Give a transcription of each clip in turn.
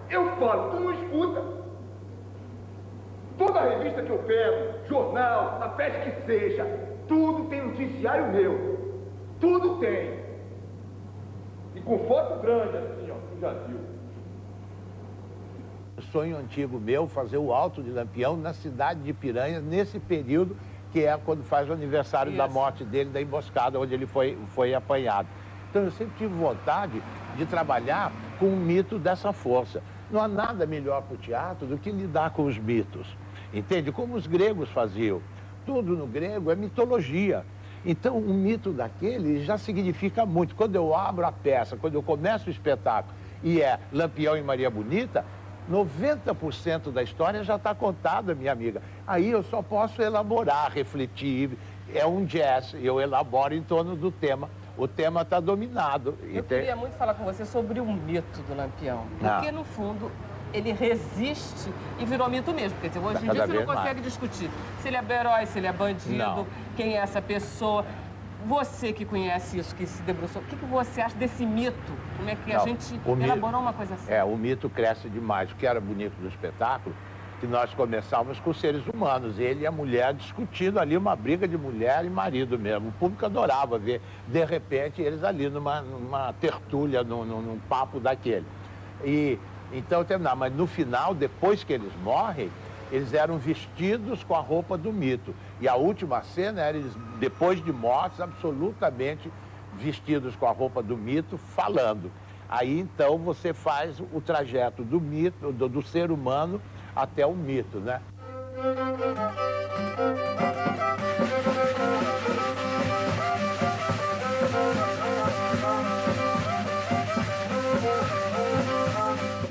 Eu falo, tu não escuta. Toda revista que eu pego, jornal, a festa que seja, tudo tem noticiário meu. Tudo tem. E com foto grande assim, ó, tu já viu. Sonho antigo meu, fazer o Alto de Lampião na cidade de Piranha, nesse período que é quando faz o aniversário da morte dele, da emboscada, onde ele foi apanhado. Então eu sempre tive vontade de trabalhar com um mito dessa força. Não há nada melhor para o teatro do que lidar com os mitos, entende? Como os gregos faziam. Tudo no grego é mitologia. Então, um mito daquele já significa muito. Quando eu abro a peça, quando eu começo o espetáculo e é Lampião e Maria Bonita, 90% da história já está contada, minha amiga. Aí eu só posso elaborar, refletir. É um jazz, eu elaboro em torno do tema. O tema está dominado. Eu queria muito falar com você sobre o mito do Lampião. Porque, no fundo, ele resiste e virou mito mesmo. Quer dizer, hoje em dia você não consegue discutir se ele é herói, se ele é bandido, quem é essa pessoa. Você que conhece isso, que se debruçou, o que você acha desse mito? Como é que a gente elaborou uma coisa assim? O mito cresce demais. O que era bonito do espetáculo, que nós começávamos com seres humanos, ele e a mulher discutindo ali, uma briga de mulher e marido mesmo. O público adorava ver, de repente, eles ali numa tertúlia, num papo daquele. E então terminar, mas no final, depois que eles morrem, eles eram vestidos com a roupa do mito. E a última cena era eles, depois de mortos, absolutamente vestidos com a roupa do mito, falando. Aí, então, você faz o trajeto do mito, do ser humano até o mito, né?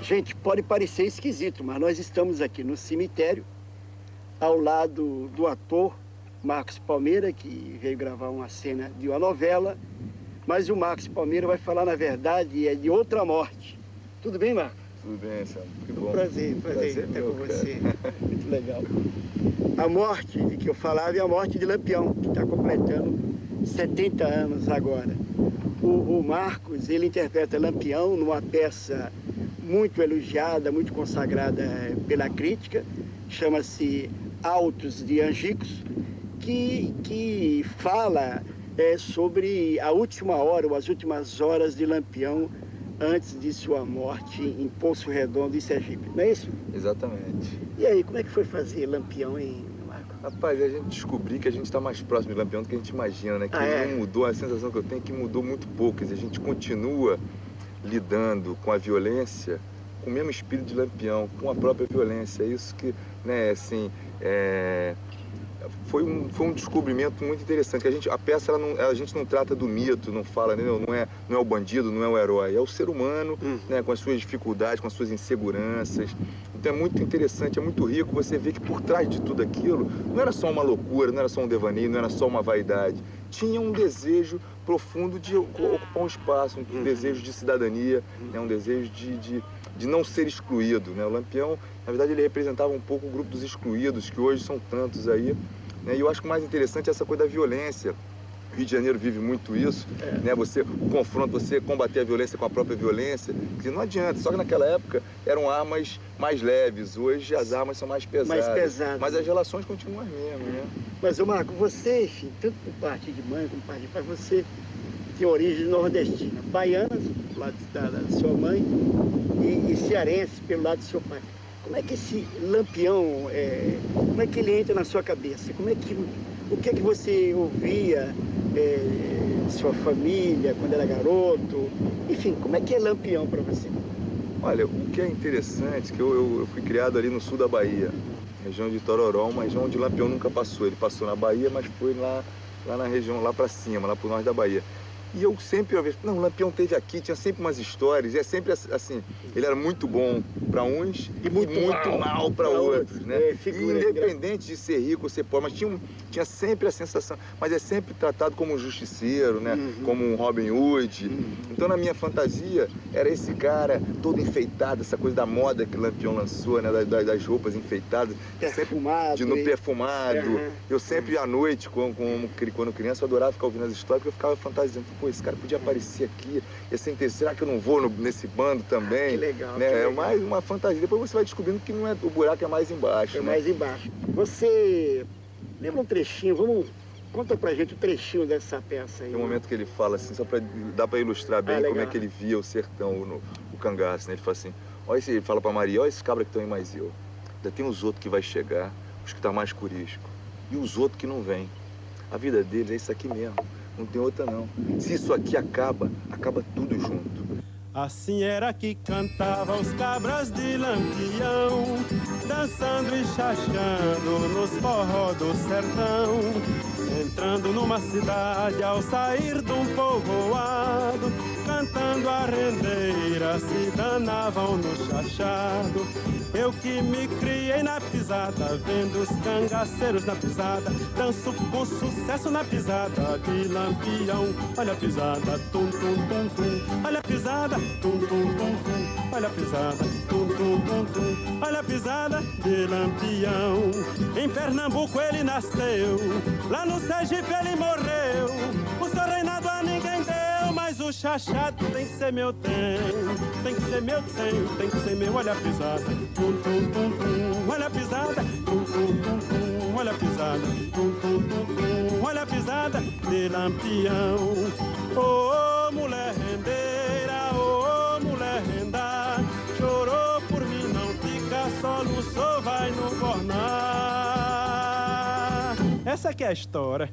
Gente, pode parecer esquisito, mas nós estamos aqui no cemitério, ao lado do ator Marcos Palmeira, que veio gravar uma cena de uma novela, mas o Marcos Palmeira vai falar, na verdade, é de outra morte. Tudo bem, Marcos? Tudo bem, Sam. Que bom. Prazer estar com você. Muito legal. A morte de que eu falava é a morte de Lampião, que está completando 70 anos agora. O Marcos, ele interpreta Lampião numa peça muito elogiada, muito consagrada pela crítica, chama-se Autos de Angicos, que fala sobre a última hora, ou as últimas horas de Lampião antes de sua morte em Poço Redondo, em Sergipe. Não é isso? Exatamente. E aí, como é que foi fazer Lampião em Marco? Rapaz, a gente descobriu que a gente está mais próximo de Lampião do que a gente imagina, né? Que não mudou, a sensação que eu tenho é que mudou muito pouco. Quer dizer, a gente continua lidando com a violência com o mesmo espírito de Lampião, com a própria violência. É isso que, né, assim, foi um descobrimento muito interessante. Que a peça, a gente não trata do mito, não fala, né, não é o bandido, não é o herói, é o ser humano, né, com as suas dificuldades, com as suas inseguranças. Então é muito interessante, é muito rico você ver que por trás de tudo aquilo não era só uma loucura, não era só um devaneio, não era só uma vaidade. Tinha um desejo profundo de ocupar um espaço, um desejo de cidadania, né, um desejo de não ser excluído, né? O Lampião, na verdade, ele representava um pouco o grupo dos excluídos, que hoje são tantos aí, né? E eu acho que o mais interessante é essa coisa da violência. O Rio de Janeiro vive muito isso, né? O confronto, você combater a violência com a própria violência, que não adianta, só que naquela época eram armas mais leves, hoje as armas são mais pesadas. Mas as relações continuam as mesmas, né? Mas, Marco, você, enfim, tanto por parte de mãe como por parte de pai, você tem origem nordestina, baiana, do lado da sua mãe, e cearense, pelo lado do seu pai. Como é que esse Lampião, como é que ele entra na sua cabeça? O que é que você ouvia de sua família, quando era garoto? Enfim, como é que é Lampião para você? Olha, o que é interessante é que eu fui criado ali no sul da Bahia, região de Itororó, uma região onde Lampião nunca passou. Ele passou na Bahia, mas foi lá na região, lá para cima, lá pro norte da Bahia. E eu sempre ouvi, não, o Lampião teve aqui, tinha sempre umas histórias, e é sempre assim, ele era muito bom para uns e muito mal para outros, né? E independente de ser rico ou ser pobre, mas tinha sempre a sensação, mas é sempre tratado como um justiceiro, né? Como um Robin Hood. Então, na minha fantasia, era esse cara todo enfeitado, essa coisa da moda que o Lampião lançou, né? Das roupas enfeitadas. Perfumado. Perfumado. Eu sempre, à noite, quando criança, eu adorava ficar ouvindo as histórias, porque eu ficava fantasiando. pô, esse cara podia aparecer aqui, ia ser interessante, será que eu não vou nesse bando também? Que legal, né? que legal. É mais uma fantasia, depois você vai descobrindo que não é, o buraco é mais embaixo. É né? mais embaixo. Você lembra um trechinho, conta pra gente o trechinho dessa peça aí. Tem um momento que ele fala assim, só dá pra ilustrar bem como é que ele via o sertão, o cangaço, né? Ele fala assim, olha ele fala pra Maria, olha esses cabras que estão em mais eu. Ainda tem os outros que vai chegar, os que tá mais curisco. E os outros que não vêm. A vida deles é isso aqui mesmo, não tem outra não. Se isso aqui acaba, acaba tudo junto. Assim era que cantava os cabras de Lampião, dançando e chachando nos forró do sertão. Entrando numa cidade ao sair de um povoado, cantando a rendeira se danavam no chachado. Eu que me criei na pisada, vendo os cangaceiros na pisada, danço com sucesso na pisada de Lampião. Olha a pisada, tum, tum, tum, tum. Olha a pisada, tum, tum, tum, tum. Olha a pisada, tum, tum, tum, tum. Olha a pisada de Lampião. Em Pernambuco ele nasceu, lá no Sergipe ele morreu. O seu reinado a ninguém deu, mas o chachado tem que ser meu, tem que ser meu, tem que ser meu. Olha a pisada, tum, tum, tum, tum. Olha a pisada, tum, tum, tum, tum. Olha a pisada, tum, tum, tum, tum. Olha a pisada de Lampião. Oh, mulher rendeira, oh, mulher renda, chorou por mim, não fica só no sol, vai no bornar. Essa aqui é a história.